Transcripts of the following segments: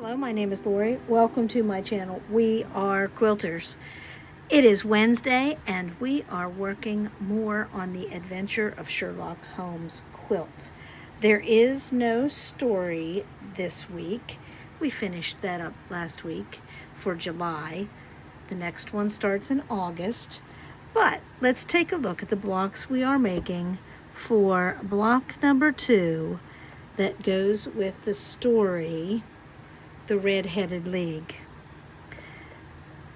Hello, my name is Lori. Welcome to my channel. We are quilters. It is Wednesday and we are working more on the adventure of Sherlock Holmes quilt. There is no story this week. We finished that up last week for July. The next one starts in August. But let's take a look at the blocks we are making for block number 2 that goes with the story The Red-Headed League.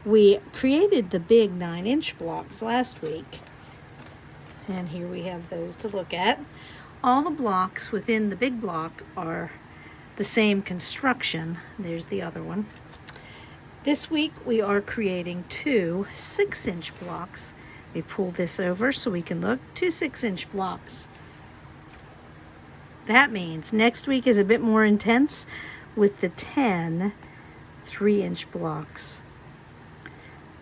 We created the big 9-inch blocks last week, and here we have those to look at. All the blocks within the big block are the same construction. There's the other one. This week we are creating 2 6-inch blocks. We pull this over so we can look. 2 6-inch blocks. That means next week is a bit more intense with the 10 3-inch blocks.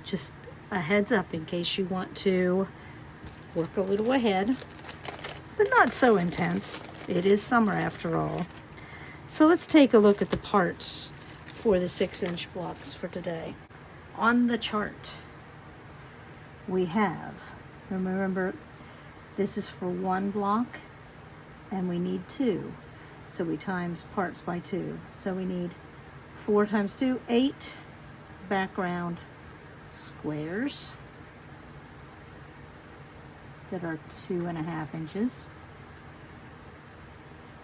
Just a heads up in case you want to work a little ahead, but not so intense. It is summer after all. So let's take a look at the parts for the 6-inch blocks for today. On the chart, we have, remember, this is for 1 block and we need 2. So we times parts by 2. So we need 4 times 2, 8 background squares that are 2.5 inches.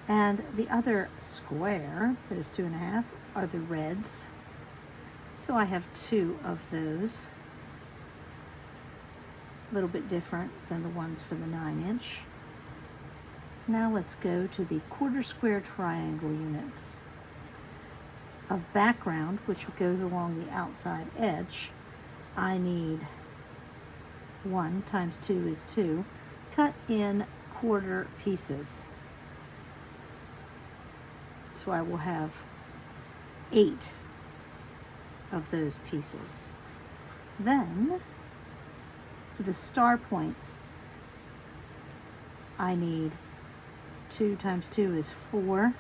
And the other square that is 2.5 are the reds. So I have 2 of those. A little bit different than the ones for the 9-inch. Now let's go to the quarter square triangle units. Of background, which goes along the outside edge, I need 1 times 2 is 2, cut in quarter pieces. So I will have 8 of those pieces. Then, for the star points, I need 2 times 2 is 4,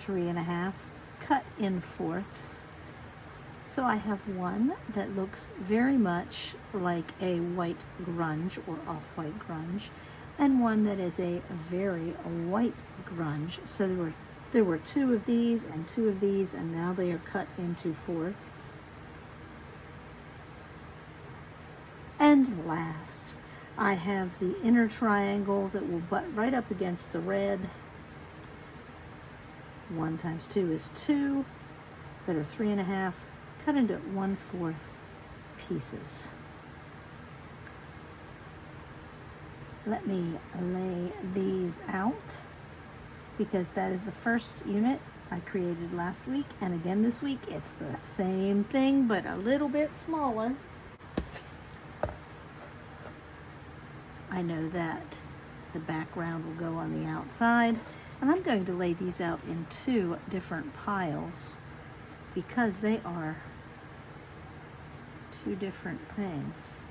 3.5, cut in fourths. So I have one that looks very much like a white grunge or off-white grunge, and one that is a very white grunge. So there were 2 of these and 2 of these, and now they are cut into fourths. And last, I have the inner triangle that will butt right up against the red. 1 times 2 is 2, that are 3.5, cut into 1/4 pieces. Let me lay these out because that is the first unit I created last week, and again this week it's the same thing but a little bit smaller. I know that the background will go on the outside, and I'm going to lay these out in 2 different piles because they are 2 different things.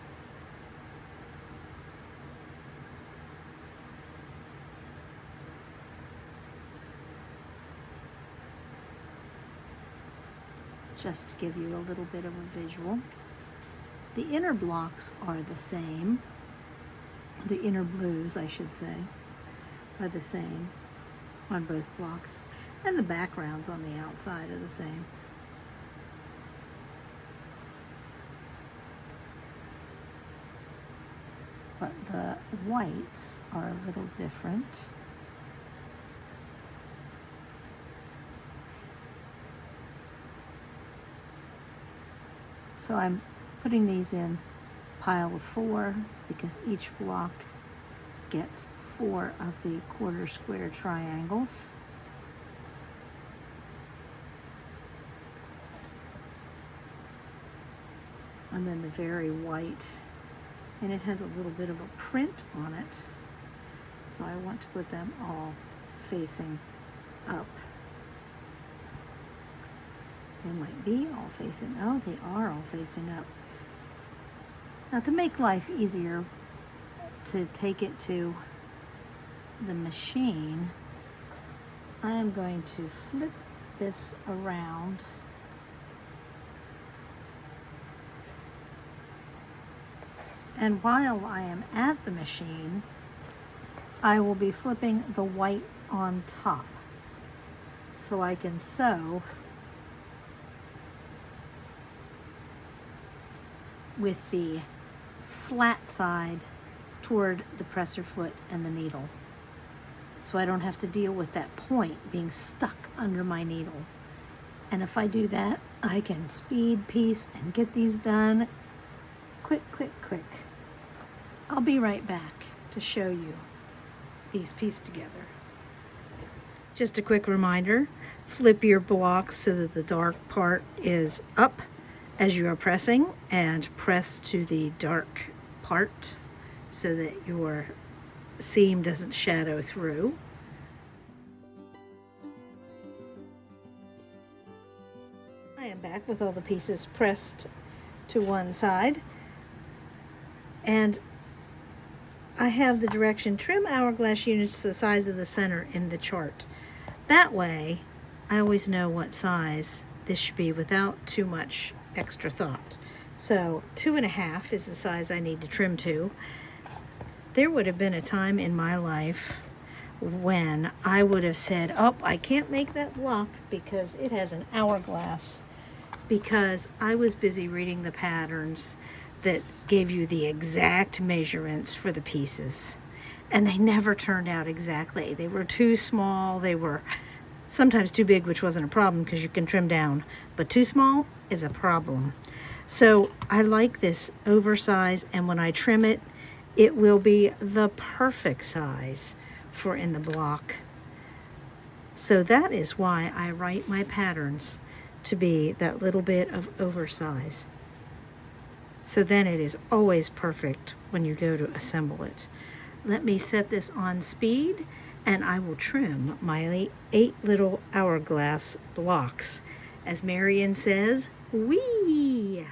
Just to give you a little bit of a visual. The inner blocks are the same. The inner blues, I should say, are the same on both blocks, and the backgrounds on the outside are the same. But the whites are a little different. So I'm putting these in pile of 4 because each block gets 4 of the quarter square triangles. And then the very white, and it has a little bit of a print on it, so I want to put them all facing up. They might be all facing, oh, they are all facing up. Now, to make life easier, to take it to the machine, I am going to flip this around. And while I am at the machine, I will be flipping the white on top so I can sew with the flat side toward the presser foot and the needle. So I don't have to deal with that point being stuck under my needle. And if I do that, I can speed piece and get these done quick, quick, quick. I'll be right back to show you these pieced together. Just a quick reminder, flip your blocks so that the dark part is up as you are pressing, and press to the dark part so that your seam doesn't shadow through. I am back with all the pieces pressed to one side, and I have the direction trim hourglass units to the size of the center in the chart. That way I always know what size this should be without too much extra thought. So 2.5 is the size I need to trim to. There would have been a time in my life when I would have said, oh, I can't make that block because it has an hourglass, because I was busy reading the patterns that gave you the exact measurements for the pieces, and they never turned out exactly. They were too small, they were sometimes too big, which wasn't a problem because you can trim down, but too small is a problem. So I like this oversize, and when I trim it, it will be the perfect size for in the block. So that is why I write my patterns to be that little bit of oversize. So then it is always perfect when you go to assemble it. Let me set this on speed, and I will trim my 8 little hourglass blocks. As Marion says, whee!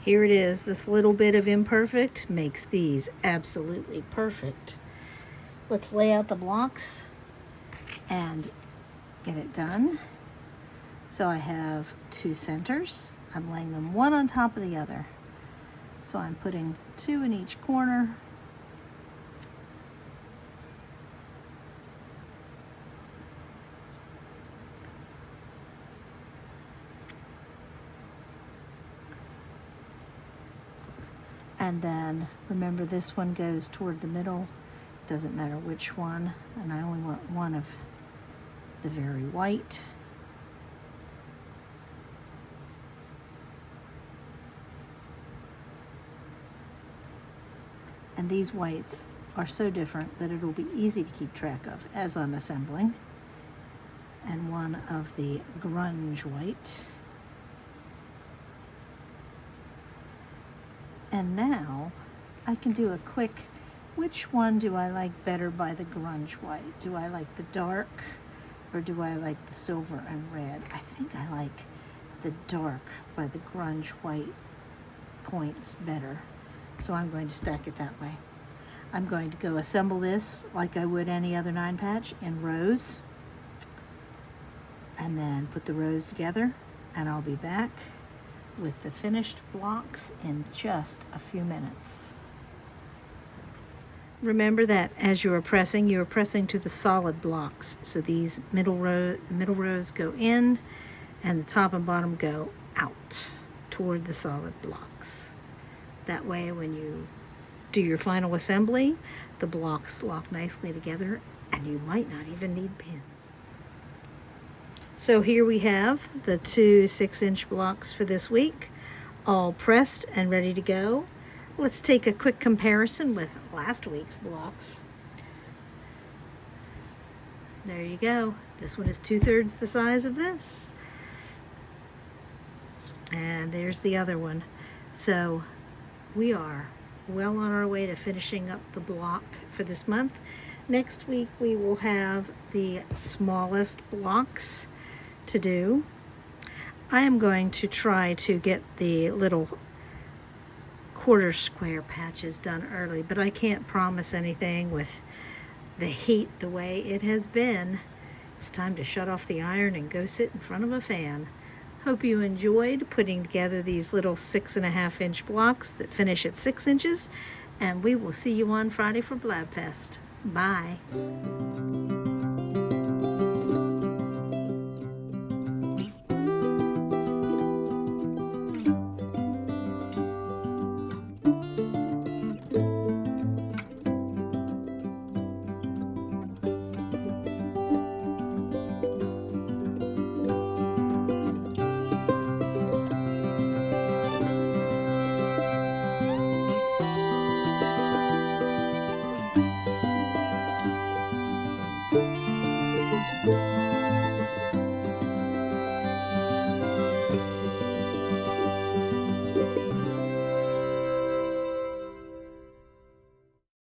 Here it is. This little bit of imperfect makes these absolutely perfect. Let's lay out the blocks and get it done. So I have 2 centers. I'm laying them one on top of the other. So I'm putting 2 in each corner. And then remember, this one goes toward the middle. Doesn't matter which one. And I only want one of the very white. And these whites are so different that it'll be easy to keep track of as I'm assembling. And one of the grunge white. And now I can do a quick, which one do I like better by the grunge white? Do I like the dark, or do I like the silver and red? I think I like the dark by the grunge white points better. So I'm going to stack it that way. I'm going to go assemble this like I would any other 9 patch in rows, and then put the rows together, and I'll be back with the finished blocks in just a few minutes. Remember that as you are pressing to the solid blocks. So these middle rows go in, and the top and bottom go out toward the solid blocks. That way, when you do your final assembly, the blocks lock nicely together, and you might not even need pins. So here we have the 2 6-inch blocks for this week, all pressed and ready to go. Let's take a quick comparison with last week's blocks. There you go. This one is 2/3 the size of this. And there's the other one. So we are well on our way to finishing up the block for this month. Next week we will have the smallest blocks to do. I am going to try to get the little quarter square patches done early, but I can't promise anything with the heat the way it has been. It's time to shut off the iron and go sit in front of a fan. Hope you enjoyed putting together these little 6.5-inch blocks that finish at 6 inches, and we will see you on Friday for Blabfest. Bye.